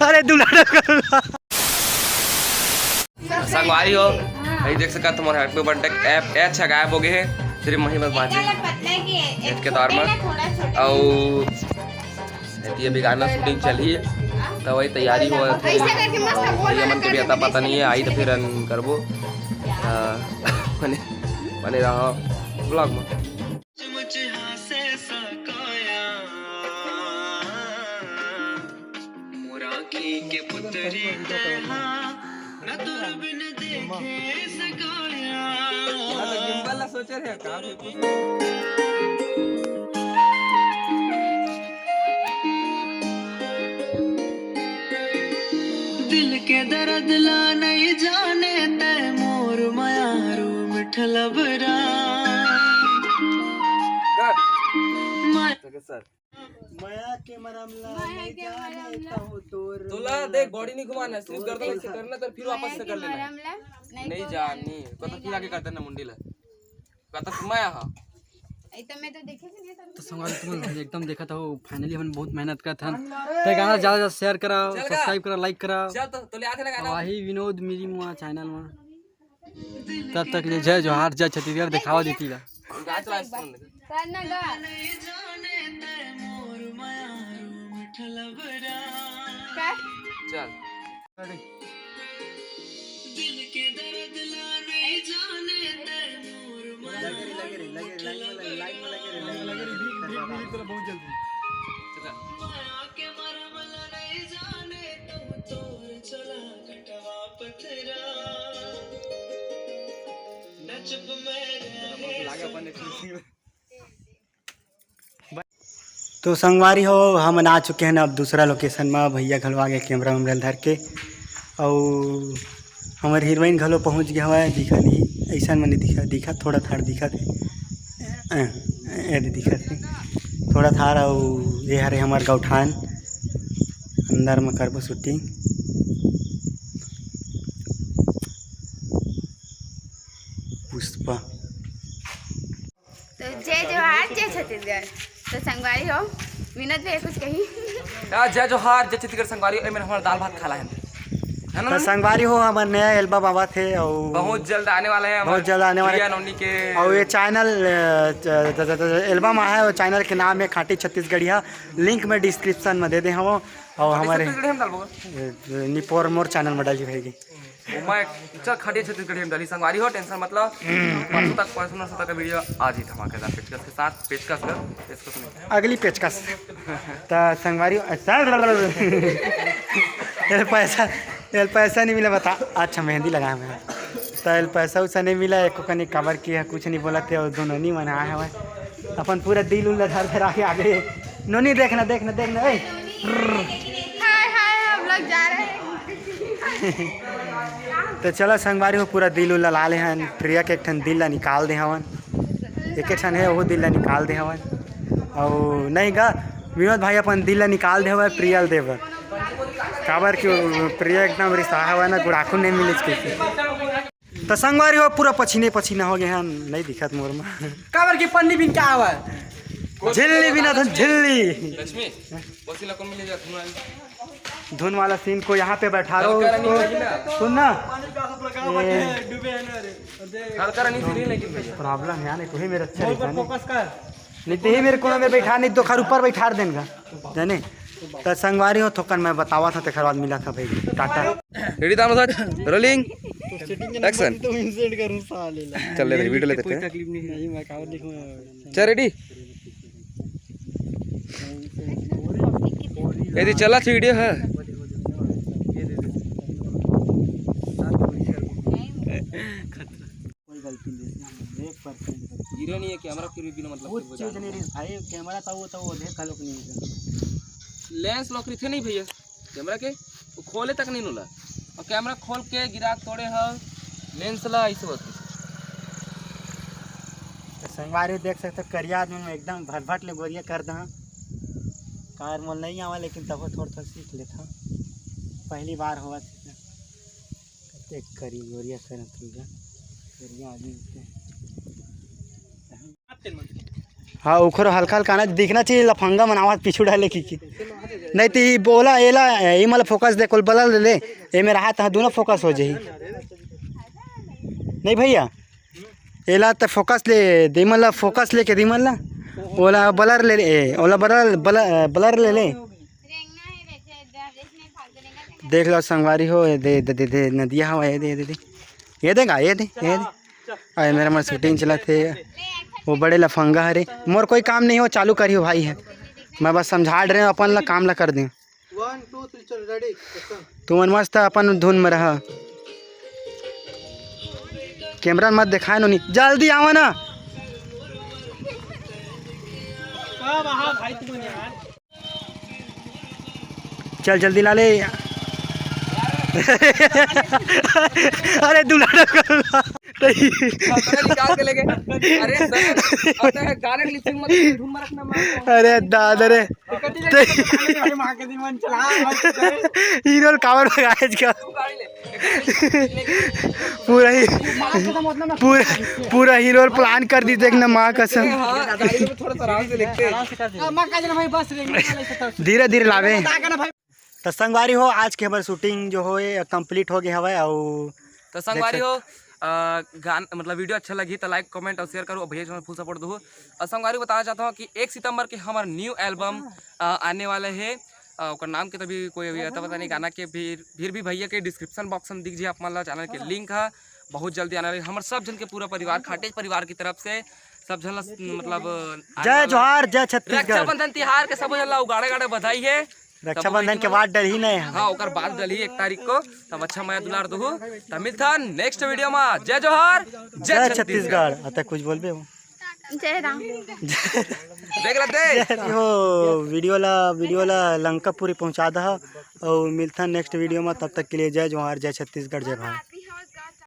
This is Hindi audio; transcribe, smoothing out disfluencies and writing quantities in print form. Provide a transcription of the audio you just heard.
अरे दूल्हा संगवारी हो भाई देख सका तुम्हारे हैप्पी बर्थडे ऐप अच्छा गायब हो गए हैं सिर्फ मही बस बाजी के दौर में और अभी गाना शूटिंग चली है तो वही तैयारी हो मन के भी आता पता नहीं है आई तो फिर करबो बने रहो ब्लॉग में। सोच रहे दिल के दर्द ला नहीं जाने ते मोर मायारू मिठला बरा माया के मरमला नहीं जाने कहूं तोर दूल्हा देख बॉडी नहीं घुमाना सिर्फ गर्दन ऐसे करना तो फिर वापस से कर लेना नहीं जानी को तो फिर आगे कर देना मुंडी ला का तो माया हां तो मैं तो देखे नहीं तो संगवारी तुम एकदम देखा था फाइनली हम बहुत मेहनत कर था ते गाना ज्यादा शेयर करा सब्सक्राइब करा लाइक करा चल तो ले आते ना गाना वही विनोद मेरी मुआ चैनल में तब तक जय जोहार जय छत्तीसगढ़ दिखावा देती ला गा चला सुन करना गा चल दिल के दर्द ला नहीं जाने ते मोर बहुत जल्दी माया के मरमला नहीं जाने तुम तोर चला कटवा पथरा नचब मेरा तो संगवारी हो हम आ चुके हैं अब दूसरा लोकेशन में भैया घलवा गए कैमरा वैमरा धर के और हमारे हीरोइन घलो पहुंच गया हुआ है दिखा नहीं ऐसा मैंने दिखा थोड़ा थार दिखा थे दिखा थे थोड़ा थार और ये हरे हमारे गौठान अंदर में करबो शूटिंग पुष्पा तो जय जोहार जय छत्तीसगढ़। तो संगवारी हो विनोद भी कुछ कही जय जोहार जय छत्तीसगढ़ संगवारी में हमारा दाल भात खाला है तो संगवारी हो हमारे नया एल्बम आवा थे और बहुत जल्द आने वाला है बहुत जल्द आने वाले नौनी के और ये चैनल एल्बम आया है और चैनल के नाम है खाटी छत्तीसगढ़िया लिंक में डिस्क्रिप्शन में दे दे हम और हमारे निपोर मोर चैनल में डाली रहेगी मैं चल खाटी छत्तीसगढ़ में डाली संगवारी हो टेंशन मतलब परसों तक का वीडियो आज ही धमाकेदार पेचकस के साथ पेचकस में अगली पेचकस तो संगवारी पैसा नहीं मिला बता अच्छा मेहंदी लगाया मैं तो पैसा उसा नहीं मिला एक कनी कवर किया कुछ नहीं बोला थे और दोनों नहीं मना है अपन पूरा दिल उल धर धर आगे आगे नोनी देखना देखना देखना हाय हाय हम लोग जा रहे हैं तो चलो संगवारी हो पूरा दिल उल ला ले हन प्रिया के एक ठन दिल ला निकाल दे हवन एक ठन है वो दिल ला निकाल दे हवन और नहीं गा विनोद भाई अपन दिल ला निकाल दे हवा प्रियल देव काबर की प्रिया एकदम रिश्ता हुआ ना गुड़ाखू नहीं मिले इसके तो संगवारी हो पूरा पसीने पसीना हो गया नहीं दिखत मोर में काबर की पन्नी बिन क्या हुआ झिल्ली बिना धन झिल्ली लक्ष्मी बसी लकन मिले जा धुन वाला सीन को यहाँ पे बैठा रहो सुन ना प्रॉब्लम है नहीं तो ही मेरा अच्छा फोकस कर नहीं तो ही मेरे कोने में बैठा नहीं तो खर ऊपर बैठा देंगे जाने तो संगवारी हो थोकन मैं बतावा था तेरे बाद मिला था भाई टाटा रेडी था मसाज रोलिंग एक्शन तो इंसर्ट करूं साले चल ले वीडियो लेते हैं तकलीफ नहीं मैं कवर लिखूंगा चल रेडी यदि चला वीडियो है कोई गलती नहीं 1% हीरो नहीं है कैमरा फिर भी बिना मतलब कुछ चीज नहीं भाई कैमरा था वो देख लो कि नहीं लेंस लॉक थे नहीं भैया कैमरा के वो खोले तक नहीं नुला और कैमरा खोल के गिरा तोड़े है लेंस ला ऐसे होती तो संगवारी देख सकते करिया आदमी में एकदम भट भट ले गोरिया कर दा कार मोल नहीं आवा लेकिन तब थोड़ा थोड़ा सीख लेता पहली बार हुआ था करी गोरिया कर करिया आदमी हाँ उखरो हल्का हल्का ना दिखना चाहिए लफंगा मनावत पीछू डाले की नहीं तो ये बोला एला ये मतलब फोकस दे कुल बदल ले ये मेरा हाथ हाँ दोनों फोकस हो जाही नहीं भैया एला तो फोकस ले दे मतलब फोकस लेके दी मतलब ओला ब्लर ले ओला ब्लर ले ले देख लो संगवारी हो दे दे दे, दे नदिया हवा ये दे दे दे ये देगा ये दे अरे मेरा मन शूटिंग चला थे वो बड़े लफंगा हरे मोर कोई काम नहीं हो चालू करियो भाई है मैं बस समझा रहे हूँ अपन ला काम ला कर दें 1 2 3 चल रेडी तू मन मस्त अपन धुन में रहा कैमरा मत दिखाए नो नहीं जल्दी आवा ना चल जल्दी ला ले अरे दूल्हा निकाल के ले गए अरे सर गाने की लिपसिंग मत धूम में रखना अरे दादा रे हीरो कावर गाइस का पूरा ही पूरा हीरो प्लान कर दी देखना माँ कसम थोड़ा सा आराम से लिखते धीरे धीरे लावे तो संगवारी हो आज के हमारे शूटिंग जो हो कंप्लीट हो गया हवा और तो संगवारी हो गान मतलब वीडियो अच्छा लगी तो लाइक कमेंट और शेयर करो और भैया फुल सपोर्ट दो। और संगवारी बताना चाहता हूँ कि 1 सितंबर के हमारा न्यू एल्बम आने वाला है और नाम के तभी कोई अभी आता पता नहीं गाना के फिर भी भैया के डिस्क्रिप्शन बॉक्स में दिख जाए आप मान चैनल के लिंक है बहुत जल्दी आने वाले हमारे सब जन के पूरा परिवार खाटेज परिवार की तरफ से सब जन मतलब जय जोहार जय छत्तीसगढ़ रक्षाबंधन तिहार के सब जन गाड़े गाड़े बधाई है रक्षाबंधन के बाद डल ही नहीं हाँ ओकर बाद डली 1 तारीख को तब अच्छा मैं दुलार दू तब मिलता नेक्स्ट वीडियो में जय जोहार जय छत्तीसगढ़ अतः कुछ बोलबे हो जय राम देख लेते हो वीडियो ला लंका पूरी पहुंचा दा और मिलता नेक्स्ट वीडियो में तब तक के लिए जय जोहार जय छत्तीसगढ़ जय भारत।